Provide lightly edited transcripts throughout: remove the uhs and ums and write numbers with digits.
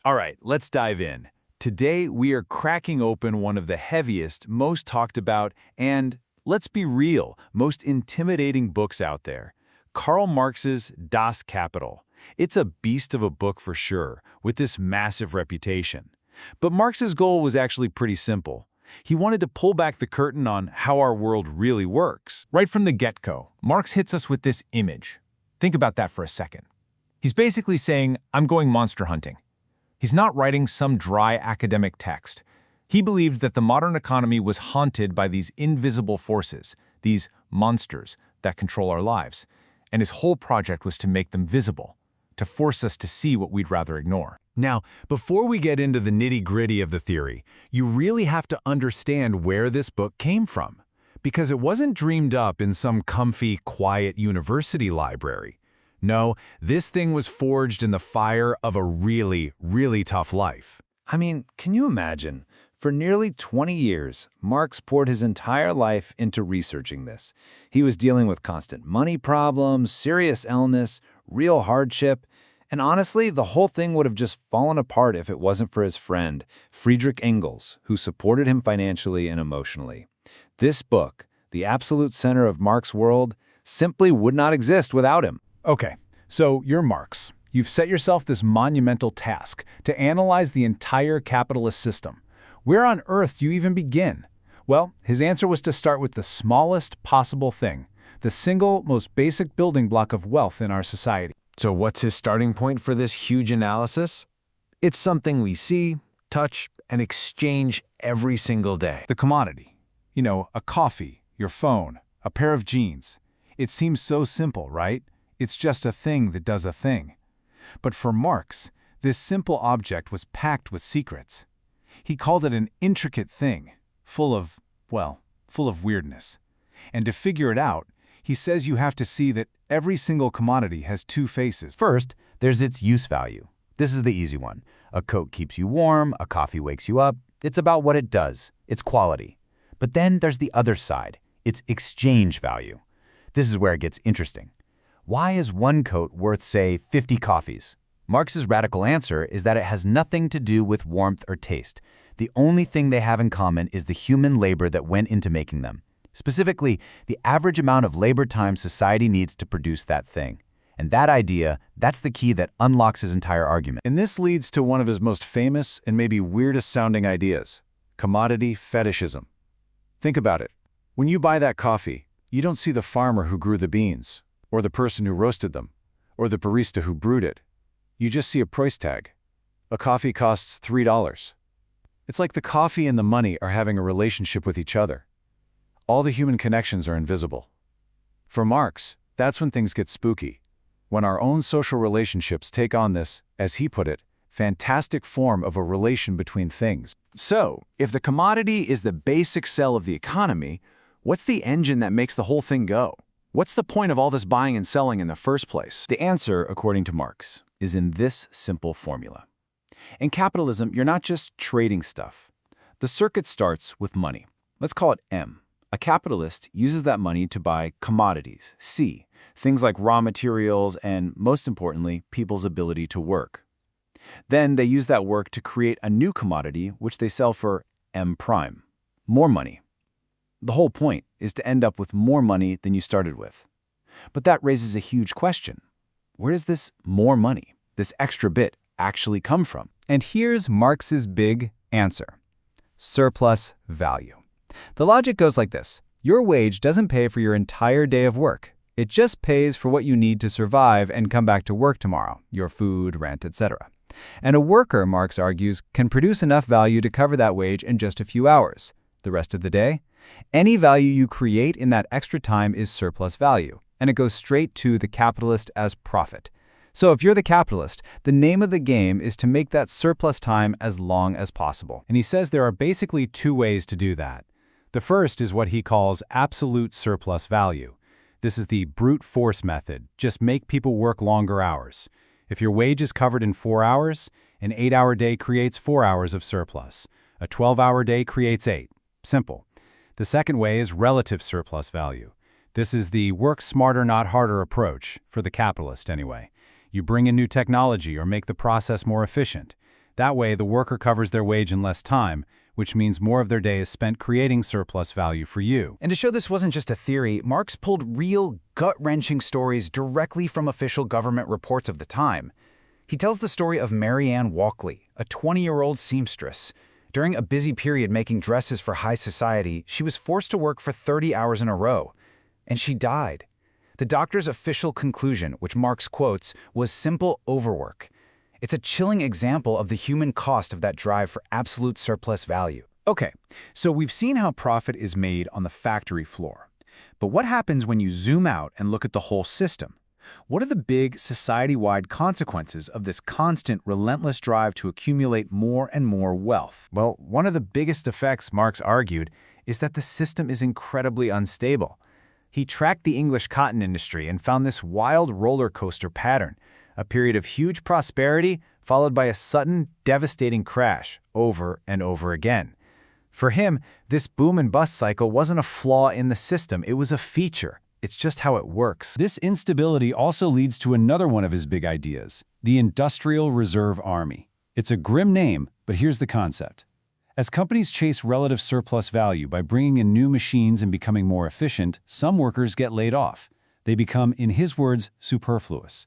All right, let's dive in. Today, we are cracking open one of the heaviest, most talked about, and, let's be real, most intimidating books out there. Karl Marx's Das Kapital. It's a beast of a book for sure, with this massive reputation. But Marx's goal was actually pretty simple. He wanted to pull back the curtain on how our world really works. Right from the get-go, Marx hits us with this image. Think about that for a second. He's basically saying, I'm going monster hunting. He's not writing some dry academic text. He believed that the modern economy was haunted by these invisible forces, these monsters that control our lives. And his whole project was to make them visible, to force us to see what we'd rather ignore. Now, before we get into the nitty-gritty of the theory, you really have to understand where this book came from. Because it wasn't dreamed up in some comfy, quiet university library. No, this thing was forged in the fire of a really, really tough life. I mean, can you imagine? For nearly 20 years, Marx poured his entire life into researching this. He was dealing with constant money problems, serious illness, real hardship, and honestly, the whole thing would have just fallen apart if it wasn't for his friend, Friedrich Engels, who supported him financially and emotionally. This book, the absolute center of Marx's world, simply would not exist without him. Okay, so you're Marx. You've set yourself this monumental task to analyze the entire capitalist system. Where on earth do you even begin? Well, his answer was to start with the smallest possible thing, the single most basic building block of wealth in our society. So what's his starting point for this huge analysis? It's something we see, touch, and exchange every single day. The commodity. You know, a coffee, your phone, a pair of jeans. It seems so simple, right? It's just a thing that does a thing. But for Marx, this simple object was packed with secrets. He called it an intricate thing, full of weirdness. And to figure it out, he says you have to see that every single commodity has two faces. First, there's its use value. This is the easy one. A coat keeps you warm, a coffee wakes you up. It's about what it does, its quality. But then there's the other side, its exchange value. This is where it gets interesting. Why is one coat worth, say, 50 coffees? Marx's radical answer is that it has nothing to do with warmth or taste. The only thing they have in common is the human labor that went into making them. Specifically, the average amount of labor time society needs to produce that thing. And that idea, that's the key that unlocks his entire argument. And this leads to one of his most famous and maybe weirdest sounding ideas, commodity fetishism. Think about it. When you buy that coffee, you don't see the farmer who grew the beans, or the person who roasted them, or the barista who brewed it. You just see a price tag. A coffee costs $3. It's like the coffee and the money are having a relationship with each other. All the human connections are invisible. For Marx, that's when things get spooky. When our own social relationships take on this, as he put it, fantastic form of a relation between things. So, if the commodity is the basic cell of the economy, what's the engine that makes the whole thing go? What's the point of all this buying and selling in the first place? The answer, according to Marx, is in this simple formula. In capitalism, you're not just trading stuff. The circuit starts with money. Let's call it M. A capitalist uses that money to buy commodities, C, things like raw materials and, most importantly, people's ability to work. Then they use that work to create a new commodity which they sell for M prime, more money. The whole point is to end up with more money than you started with. But that raises a huge question. Where does this more money, this extra bit, actually come from? And here's Marx's big answer. Surplus value. The logic goes like this. Your wage doesn't pay for your entire day of work. It just pays for what you need to survive and come back to work tomorrow, your food, rent, etc. And a worker, Marx argues, can produce enough value to cover that wage in just a few hours. The rest of the day? Any value you create in that extra time is surplus value, and it goes straight to the capitalist as profit. So if you're the capitalist, the name of the game is to make that surplus time as long as possible. And he says there are basically two ways to do that. The first is what he calls absolute surplus value. This is the brute force method. Just make people work longer hours. If your wage is covered in 4 hours, an 8-hour day creates 4 hours of surplus. A 12-hour day creates 8. Simple. The second way is relative surplus value. This is the work smarter, not harder approach, for the capitalist anyway. You bring in new technology or make the process more efficient. That way, the worker covers their wage in less time, which means more of their day is spent creating surplus value for you. And to show this wasn't just a theory, Marx pulled real, gut-wrenching stories directly from official government reports of the time. He tells the story of Mary Ann Walkley, a 20-year-old seamstress. During a busy period making dresses for high society, she was forced to work for 30 hours in a row. And she died. The doctor's official conclusion, which Marx quotes, was simple overwork. It's a chilling example of the human cost of that drive for absolute surplus value. Okay, so we've seen how profit is made on the factory floor. But what happens when you zoom out and look at the whole system? What are the big society-wide consequences of this constant, relentless drive to accumulate more and more wealth? Well, one of the biggest effects, Marx argued, is that the system is incredibly unstable. He tracked the English cotton industry and found this wild roller coaster pattern, a period of huge prosperity followed by a sudden, devastating crash over and over again. For him, this boom and bust cycle wasn't a flaw in the system, it was a feature. It's just how it works. This instability also leads to another one of his big ideas, the Industrial Reserve Army. It's a grim name, but here's the concept. As companies chase relative surplus value by bringing in new machines and becoming more efficient, some workers get laid off. They become, in his words, superfluous.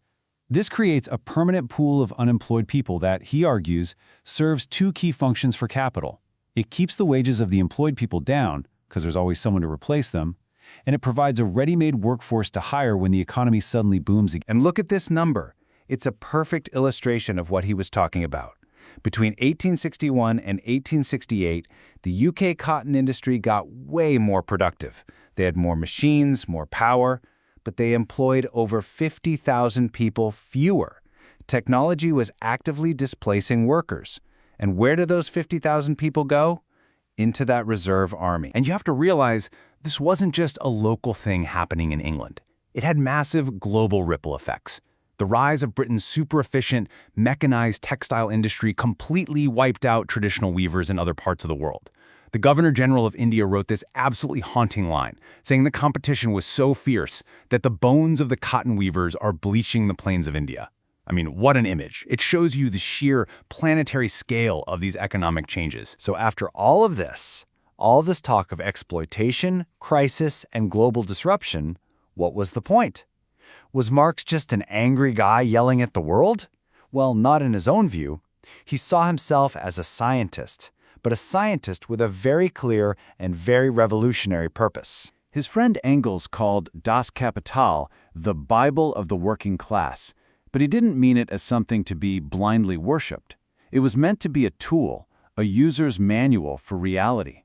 This creates a permanent pool of unemployed people that, he argues, serves two key functions for capital. It keeps the wages of the employed people down, because there's always someone to replace them, and it provides a ready-made workforce to hire when the economy suddenly booms again. And look at this number. It's a perfect illustration of what he was talking about. Between 1861 and 1868, the UK cotton industry got way more productive. They had more machines, more power, but they employed over 50,000 people fewer. Technology was actively displacing workers. And where do those 50,000 people go? Into that reserve army. And you have to realize this wasn't just a local thing happening in England. It had massive global ripple effects. The rise of Britain's super-efficient, mechanized textile industry completely wiped out traditional weavers in other parts of the world. The Governor-General of India wrote this absolutely haunting line, saying the competition was so fierce that the bones of the cotton weavers are bleaching the plains of India. I mean, what an image. It shows you the sheer planetary scale of these economic changes. So after all this talk of exploitation, crisis, and global disruption, what was the point? Was Marx just an angry guy yelling at the world? Well, not in his own view. He saw himself as a scientist, but a scientist with a very clear and very revolutionary purpose. His friend Engels called Das Kapital the Bible of the working class, but he didn't mean it as something to be blindly worshipped. It was meant to be a tool, a user's manual for reality.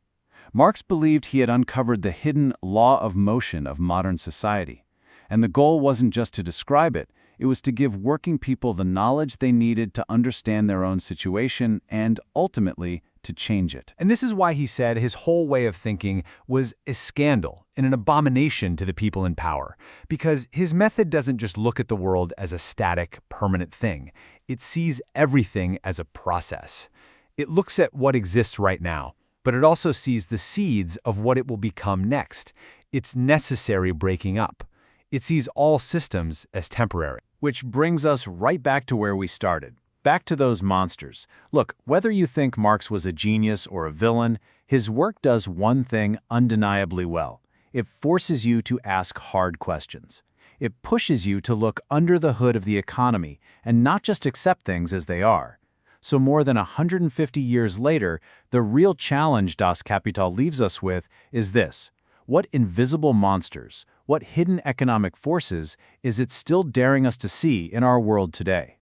Marx believed he had uncovered the hidden law of motion of modern society. And the goal wasn't just to describe it, it was to give working people the knowledge they needed to understand their own situation and, ultimately, to change it. And this is why he said his whole way of thinking was a scandal and an abomination to the people in power, because his method doesn't just look at the world as a static, permanent thing. It sees everything as a process. It looks at what exists right now, but it also sees the seeds of what it will become next. It's necessary breaking up. It sees all systems as temporary. Which brings us right back to where we started. Back to those monsters. Look, whether you think Marx was a genius or a villain, his work does one thing undeniably well. It forces you to ask hard questions. It pushes you to look under the hood of the economy and not just accept things as they are. So more than 150 years later, the real challenge Das Kapital leaves us with is this. What invisible monsters, what hidden economic forces is it still daring us to see in our world today?